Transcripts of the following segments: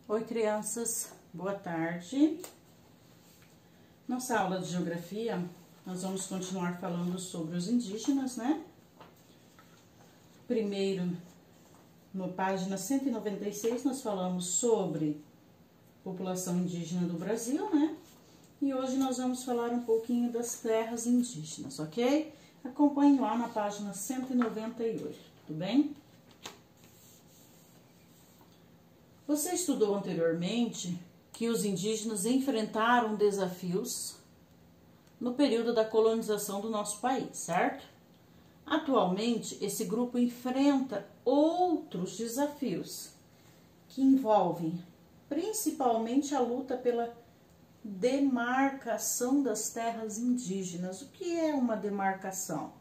Oi, crianças, boa tarde. Nossa aula de geografia, nós vamos continuar falando sobre os indígenas, né? Primeiro, na página 196, nós falamos sobre população indígena do Brasil, né? E hoje nós vamos falar um pouquinho das terras indígenas, ok? Acompanhe lá na página 198, tudo bem? Você estudou anteriormente que os indígenas enfrentaram desafios no período da colonização do nosso país, certo? Atualmente, esse grupo enfrenta outros desafios que envolvem principalmente a luta pela demarcação das terras indígenas. O que é uma demarcação?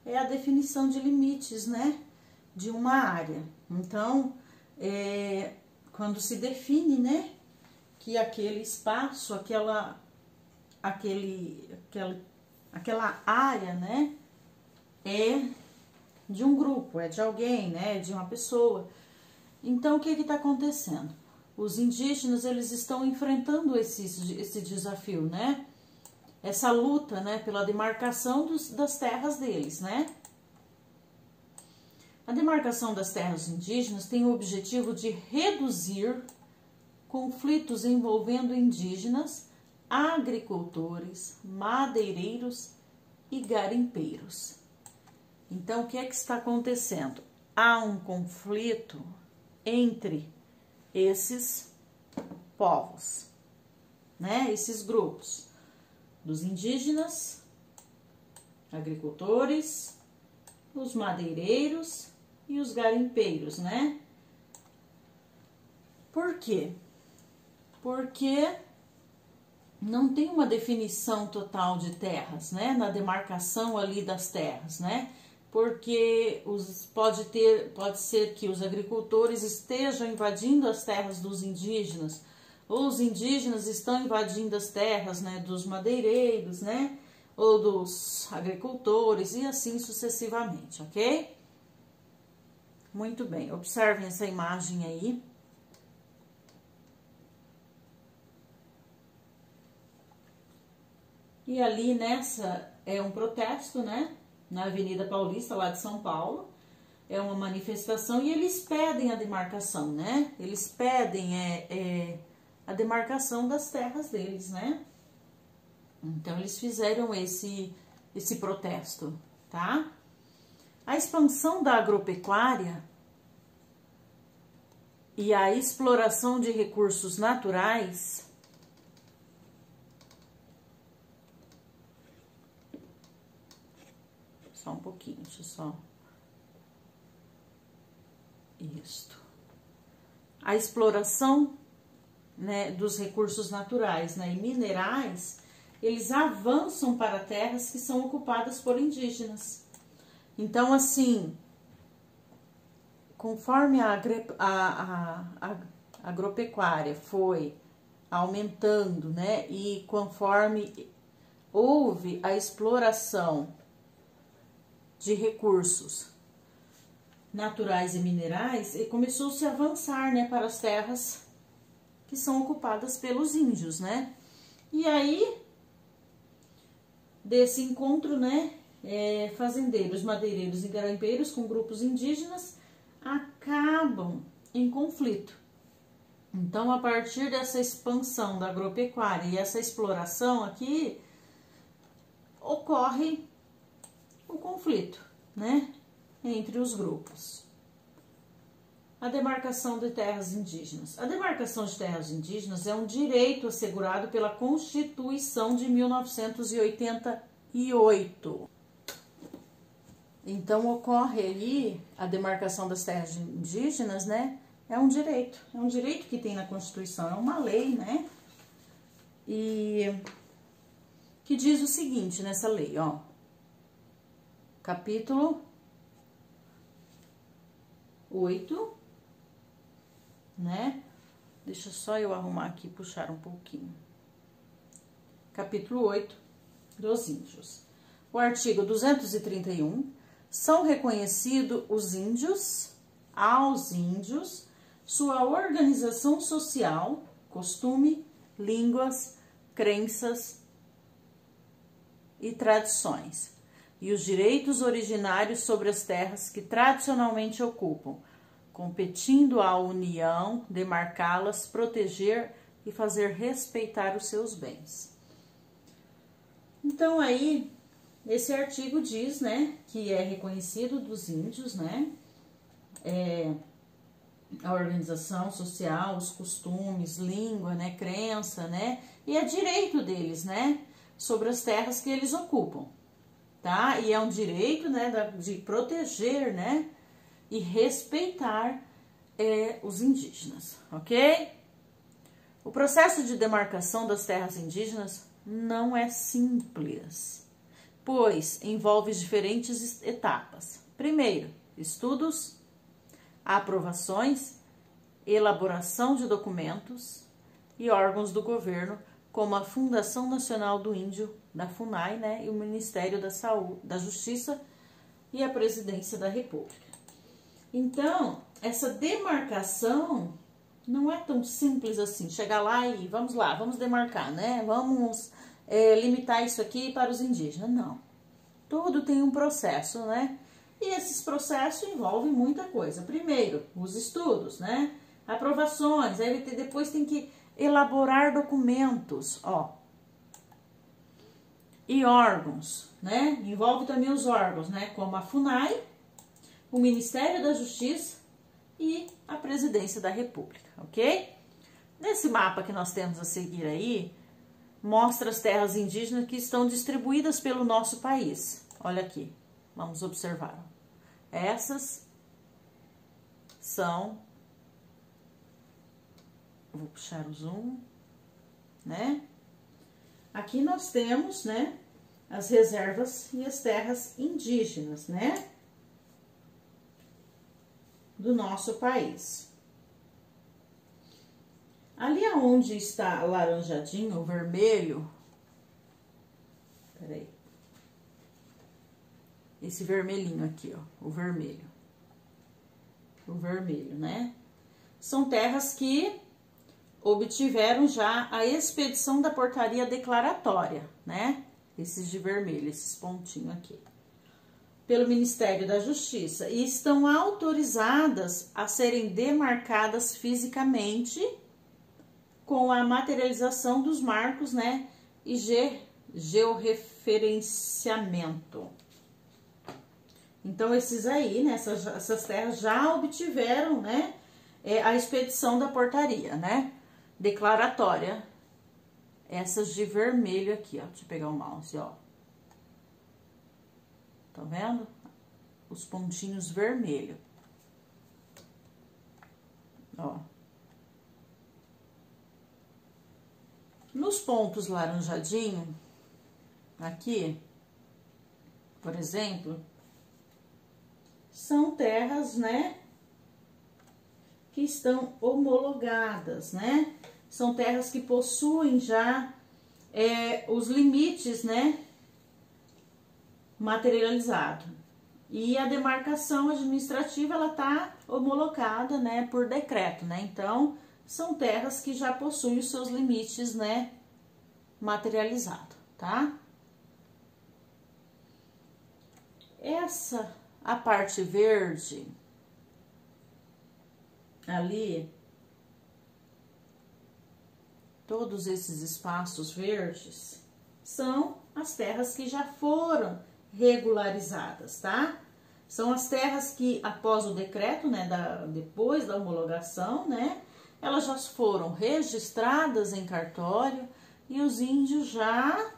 É a definição de limites, né, de uma área. Então, quando se define, né, que aquele espaço, aquela área, né, é de um grupo, é de alguém, né, de uma pessoa. Então, o que está acontecendo? Os indígenas, eles estão enfrentando esse desafio, né, essa luta, né, pela demarcação das terras deles, né. A demarcação das terras indígenas tem o objetivo de reduzir conflitos envolvendo indígenas, agricultores, madeireiros e garimpeiros. Então, o que é que está acontecendo? Há um conflito entre esses povos, né? Esses grupos dos indígenas, agricultores, os madeireiros e os garimpeiros, né? Por quê? Porque não tem uma definição total de terras, né? Na demarcação ali das terras, né? Porque pode ser que os agricultores estejam invadindo as terras dos indígenas, ou os indígenas estão invadindo as terras, né, dos madeireiros, né? Ou dos agricultores e assim sucessivamente, ok? Muito bem, observem essa imagem aí. E ali nessa é um protesto, né? Na Avenida Paulista, lá de São Paulo. É uma manifestação e eles pedem a demarcação, né? Eles pedem a demarcação das terras deles, né? Então, eles fizeram esse protesto, tá? A expansão da agropecuária e a exploração de recursos naturais só um pouquinho, deixa eu só... Isto. A exploração, né, dos recursos naturais, né, e minerais, eles avançam para terras que são ocupadas por indígenas. Então, assim, conforme a agropecuária foi aumentando, né, e conforme houve a exploração de recursos naturais e minerais, e começou-se a avançar, né, para as terras que são ocupadas pelos índios, né? E aí, desse encontro, né, fazendeiros, madeireiros e garimpeiros com grupos indígenas acabam em conflito. Então, a partir dessa expansão da agropecuária e essa exploração aqui, ocorre o conflito, né, entre os grupos. A demarcação de terras indígenas. A demarcação de terras indígenas é um direito assegurado pela Constituição de 1988. Então, ocorre ali a demarcação das terras indígenas, né? É um direito que tem na Constituição, é uma lei, né? E que diz o seguinte nessa lei, ó. Capítulo 8, né? Deixa só eu arrumar aqui, puxar um pouquinho. Capítulo 8 dos índios. O artigo 231, são reconhecidos os índios, aos índios, sua organização social, costume, línguas, crenças e tradições, e os direitos originários sobre as terras que tradicionalmente ocupam, competindo à União demarcá-las, proteger e fazer respeitar os seus bens. Então aí, esse artigo diz, né, que é reconhecido dos índios, né, a organização social, os costumes, língua, né, crença, né, e é direito deles, né, sobre as terras que eles ocupam, tá? E é um direito, né, de proteger, né, e respeitar os indígenas, ok? O processo de demarcação das terras indígenas não é simples, pois envolve diferentes etapas. Primeiro, estudos, aprovações, elaboração de documentos e órgãos do governo, como a Fundação Nacional do Índio, da FUNAI, né, e o Ministério da Saúde, da Justiça e a Presidência da República. Então, essa demarcação não é tão simples assim, chegar lá e vamos lá, vamos demarcar, né? Vamos limitar isso aqui para os indígenas. Não. Tudo tem um processo, né? E esses processos envolvem muita coisa. Primeiro, os estudos, né? Aprovações, aí depois tem que elaborar documentos, ó. E órgãos, né? Envolve também os órgãos, né? Como a FUNAI, o Ministério da Justiça e a Presidência da República, ok? Nesse mapa que nós temos a seguir aí, mostra as terras indígenas que estão distribuídas pelo nosso país. Olha aqui, vamos observar. Essas são, vou puxar o zoom, né? Aqui nós temos, né, as reservas e as terras indígenas, né, do nosso país. Ali aonde está laranjadinho, o vermelho, peraí, esse vermelhinho aqui, ó, o vermelho, né, são terras que obtiveram já a expedição da portaria declaratória, né, esses de vermelho, esses pontinhos aqui, pelo Ministério da Justiça, e estão autorizadas a serem demarcadas fisicamente com a materialização dos marcos, né, e georreferenciamento. Então, esses aí, né, essas terras já obtiveram, né, a expedição da portaria, né, declaratória. Essas de vermelho aqui, ó, deixa eu pegar o mouse, ó. Tá vendo? Os pontinhos vermelhos. Ó. Nos pontos laranjadinho, aqui, por exemplo, são terras, né, que estão homologadas, né? São terras que possuem já os limites, né, materializado. E a demarcação administrativa, ela tá homologada, né, por decreto, né? Então, são terras que já possuem os seus limites, né, materializado, tá? A parte verde ali, todos esses espaços verdes são as terras que já foram regularizadas, tá? São as terras que, após o decreto, né, depois da homologação, né, elas já foram registradas em cartório e os índios já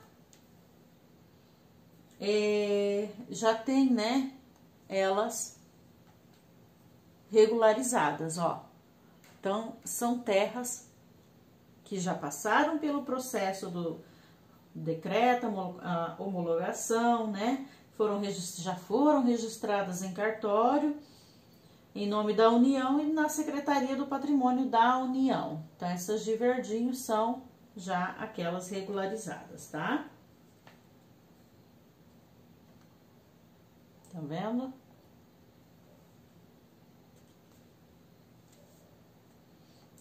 têm, né, elas regularizadas, ó. Então, são terras que já passaram pelo processo do decreto, a homologação, né? Já foram registradas em cartório, em nome da União e na Secretaria do Patrimônio da União. Então, essas de verdinho são já aquelas regularizadas, tá? Tá vendo?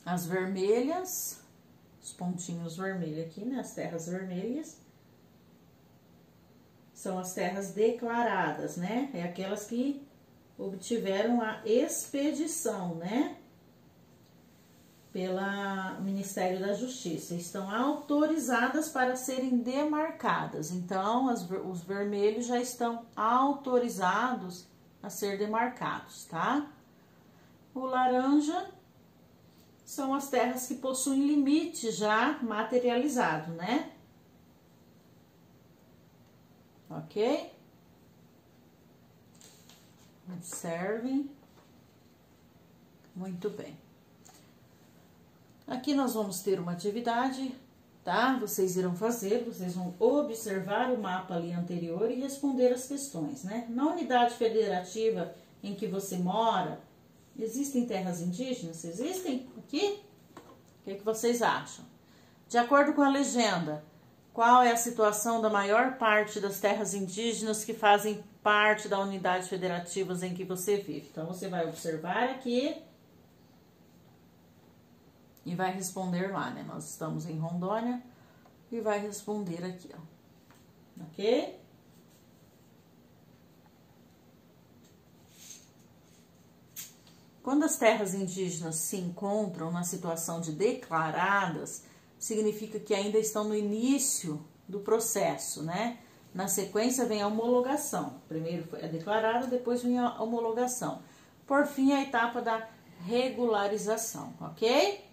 As vermelhas, os pontinhos vermelhos aqui, né? As terras vermelhas são as terras declaradas, né? É aquelas que obtiveram a expedição, né? Pelo Ministério da Justiça. Estão autorizadas para serem demarcadas. Então, os vermelhos já estão autorizados a ser demarcados, tá? O laranja são as terras que possuem limite já materializado, né? Ok? Observem. Muito bem. Aqui nós vamos ter uma atividade, tá? Vocês irão fazer, vocês vão observar o mapa ali anterior e responder as questões, né? Na unidade federativa em que você mora, existem terras indígenas? Existem aqui? O que vocês acham? De acordo com a legenda, qual é a situação da maior parte das terras indígenas que fazem parte da unidade federativa em que você vive? Então, você vai observar aqui e vai responder lá, né? Nós estamos em Rondônia e vai responder aqui, ó. Ok? Quando as terras indígenas se encontram na situação de declaradas, significa que ainda estão no início do processo, né? Na sequência vem a homologação. Primeiro foi a declarada, depois vem a homologação. Por fim, a etapa da regularização, ok?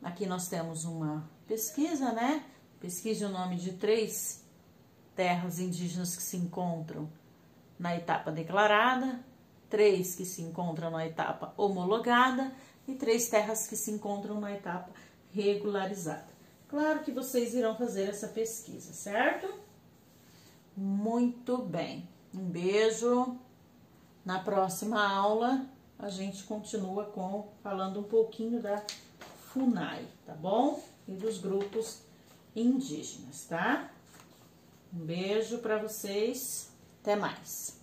Aqui nós temos uma pesquisa, né? Pesquise o nome de 3 terras indígenas que se encontram na etapa declarada, 3 que se encontram na etapa homologada e 3 terras que se encontram na etapa regularizada. Claro que vocês irão fazer essa pesquisa, certo? Muito bem. Um beijo. Na próxima aula, a gente continua falando um pouquinho da FUNAI, tá bom? E dos grupos indígenas, tá? Um beijo para vocês. Até mais.